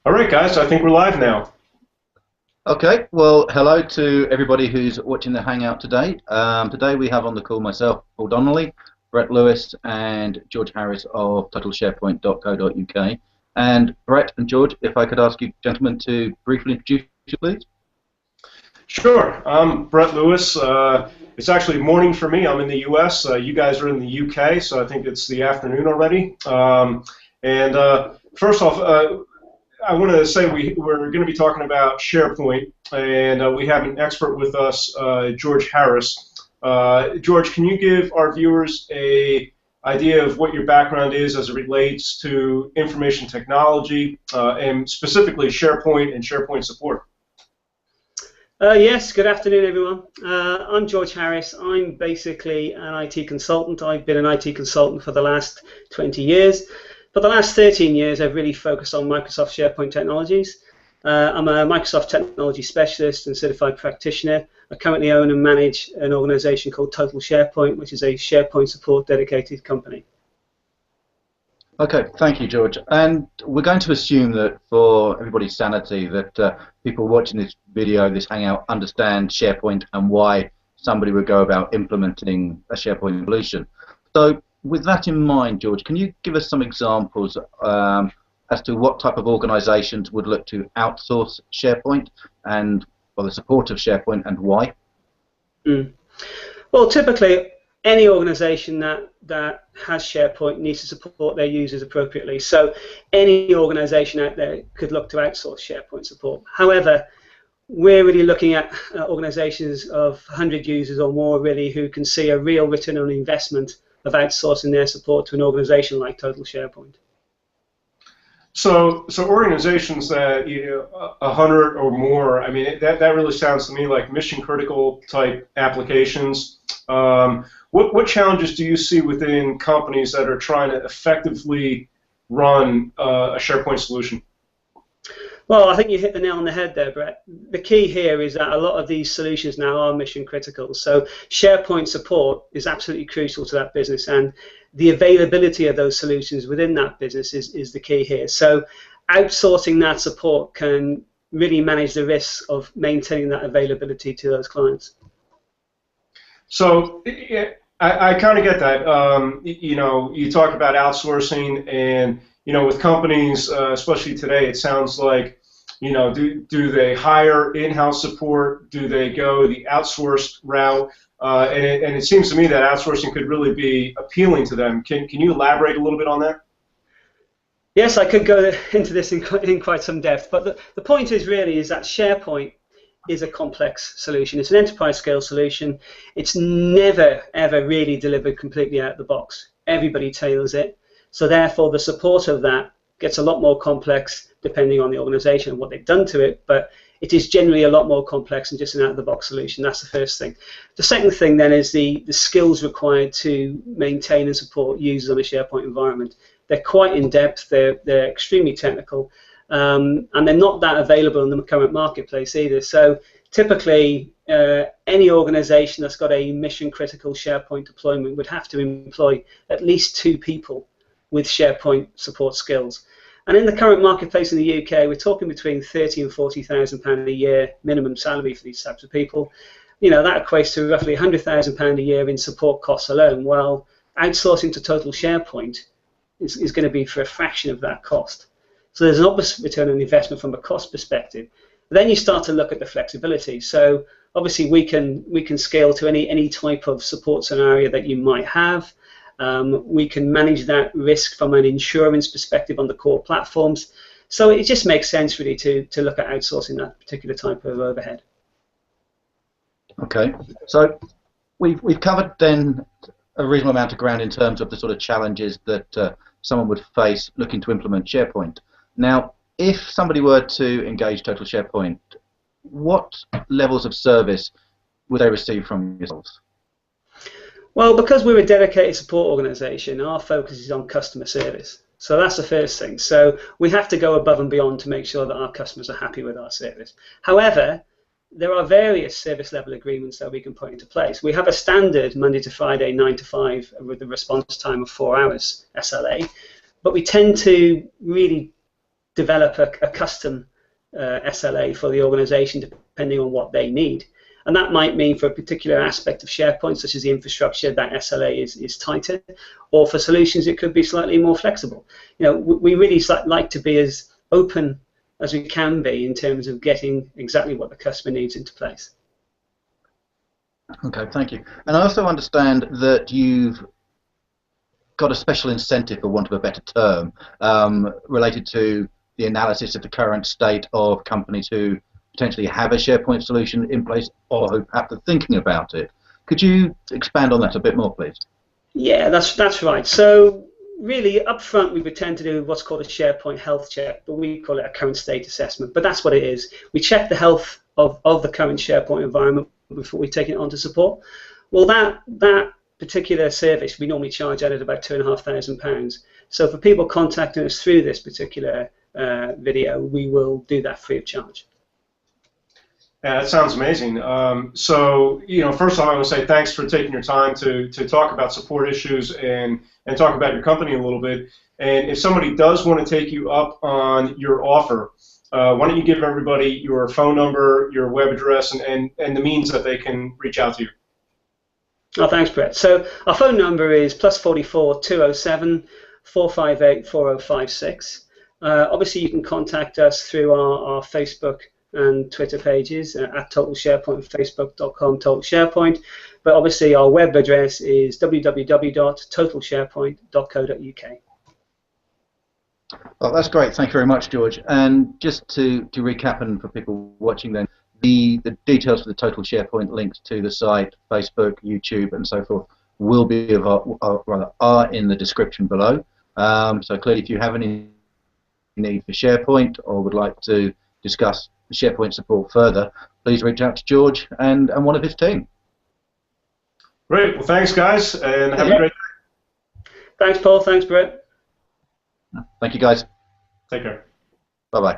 All right, guys, I think we're live now. Okay, well, hello to everybody who's watching the Hangout today. Today we have on the call myself, Paul Donnelly, Brett Lewis, and George Harris of TotalSharePoint.co.uk. And Brett and George, if I could ask you gentlemen to briefly introduce you, please. Sure. I'm Brett Lewis. It's actually morning for me. I'm in the U.S. You guys are in the U.K., so I think it's the afternoon already. First off, I want to say we're going to be talking about SharePoint, and we have an expert with us, George Harris. George, can you give our viewers an idea of what your background is as it relates to information technology, and specifically SharePoint and SharePoint support? Yes, good afternoon, everyone. I'm George Harris. I'm basically an IT consultant. I've been an IT consultant for the last 20 years. For the last 13 years, I've really focused on Microsoft SharePoint technologies. I'm a Microsoft technology specialist and certified practitioner. I currently own and manage an organization called Total SharePoint, which is a SharePoint support dedicated company. Okay, thank you, George. And we're going to assume that for everybody's sanity that people watching this video, this Hangout, understand SharePoint and why somebody would go about implementing a SharePoint solution. So with that in mind, George, can you give us some examples as to what type of organizations would look to outsource SharePoint and the support of SharePoint and why? Well, typically, any organization that has SharePoint needs to support their users appropriately. So any organization out there could look to outsource SharePoint support. However, we're really looking at organizations of 100 users or more, really, who can see a real return on investment of outsourcing their support to an organization like Total SharePoint. So organizations that 100 or more, I mean, that really sounds to me like mission critical type applications. What challenges do you see within companies that are trying to effectively run a SharePoint solution? Well, I think you hit the nail on the head there, Brett. The key here is that a lot of these solutions now are mission critical. So SharePoint support is absolutely crucial to that business, and the availability of those solutions within that business is the key here. So outsourcing that support can really manage the risks of maintaining that availability to those clients. So I kind of get that. You talk about outsourcing, and with companies, especially today, it sounds like do they hire in-house support? Do they go the outsourced route? And it seems to me that outsourcing could really be appealing to them. Can you elaborate a little bit on that? Yes, I could go into this in quite some depth, but the point is really is that SharePoint is a complex solution. It's an enterprise scale solution. It's never ever really delivered completely out of the box. Everybody tailors it, so therefore the support of that gets a lot more complex depending on the organization and what they've done to it, but it is generally a lot more complex than just an out-of-the-box solution. That's the first thing. The second thing then is the skills required to maintain and support users on a SharePoint environment. They're quite in-depth, they're extremely technical, and they're not that available in the current marketplace either. So typically, any organization that's got a mission-critical SharePoint deployment would have to employ at least 2 people with SharePoint support skills. And in the current marketplace in the UK, we're talking between £30,000 and £40,000 a year minimum salary for these types of people. That equates to roughly £100,000 a year in support costs alone. Well, outsourcing to Total SharePoint is going to be for a fraction of that cost. So there's an obvious return on investment from a cost perspective. But then you start to look at the flexibility. So obviously we can scale to any type of support scenario that you might have. We can manage that risk from an insurance perspective on the core platforms. So it just makes sense really to look at outsourcing that particular type of overhead. Okay, so we've covered then a reasonable amount of ground in terms of the sort of challenges that someone would face looking to implement SharePoint. Now, if somebody were to engage Total SharePoint, what levels of service would they receive from yourselves? Well, because we're a dedicated support organization, our focus is on customer service. So that's the first thing. So we have to go above and beyond to make sure that our customers are happy with our service. However, there are various service level agreements that we can put into place. We have a standard Monday to Friday 9 to 5 with a response time of 4 hours SLA, but we tend to really develop a custom SLA for the organization depending on what they need. And that might mean for a particular aspect of SharePoint, such as the infrastructure, that SLA is tighter, or for solutions it could be slightly more flexible. We really like to be as open as we can be in terms of getting exactly what the customer needs into place. Okay, thank you. And I also understand that you've got a special incentive, for want of a better term, related to the analysis of the current state of companies who potentially have a SharePoint solution in place or who perhaps are thinking about it. Could you expand on that a bit more, please? Yeah, that's right. So really, up front, we would tend to do what's called a SharePoint health check, but we call it a current state assessment. But that's what it is. We check the health of the current SharePoint environment before we take it on to support. Well, that particular service we normally charge out at about £2,500. So for people contacting us through this particular video, we will do that free of charge. Yeah, that sounds amazing. So, first of all, I want to say thanks for taking your time to talk about support issues and talk about your company a little bit. And if somebody does want to take you up on your offer, why don't you give everybody your phone number, your web address, and the means that they can reach out to you? Oh, thanks, Brett. So our phone number is +44 207 458 4056. Obviously, you can contact us through our Facebook and Twitter pages at Total SharePoint, facebook.com Total SharePoint. But obviously, our web address is www.totalsharepoint.co.uk. Well, that's great. Thank you very much, George. And just to recap, and for people watching then, the details for the Total SharePoint, links to the site, Facebook, YouTube, and so forth, will be are in the description below. So clearly, if you have any need for SharePoint or would like to discuss the SharePoint support further, please reach out to George and one of his team. Great. Well, thanks, guys, and have a great day. Thanks, Paul. Thanks, Brett. Thank you, guys. Take care. Bye-bye.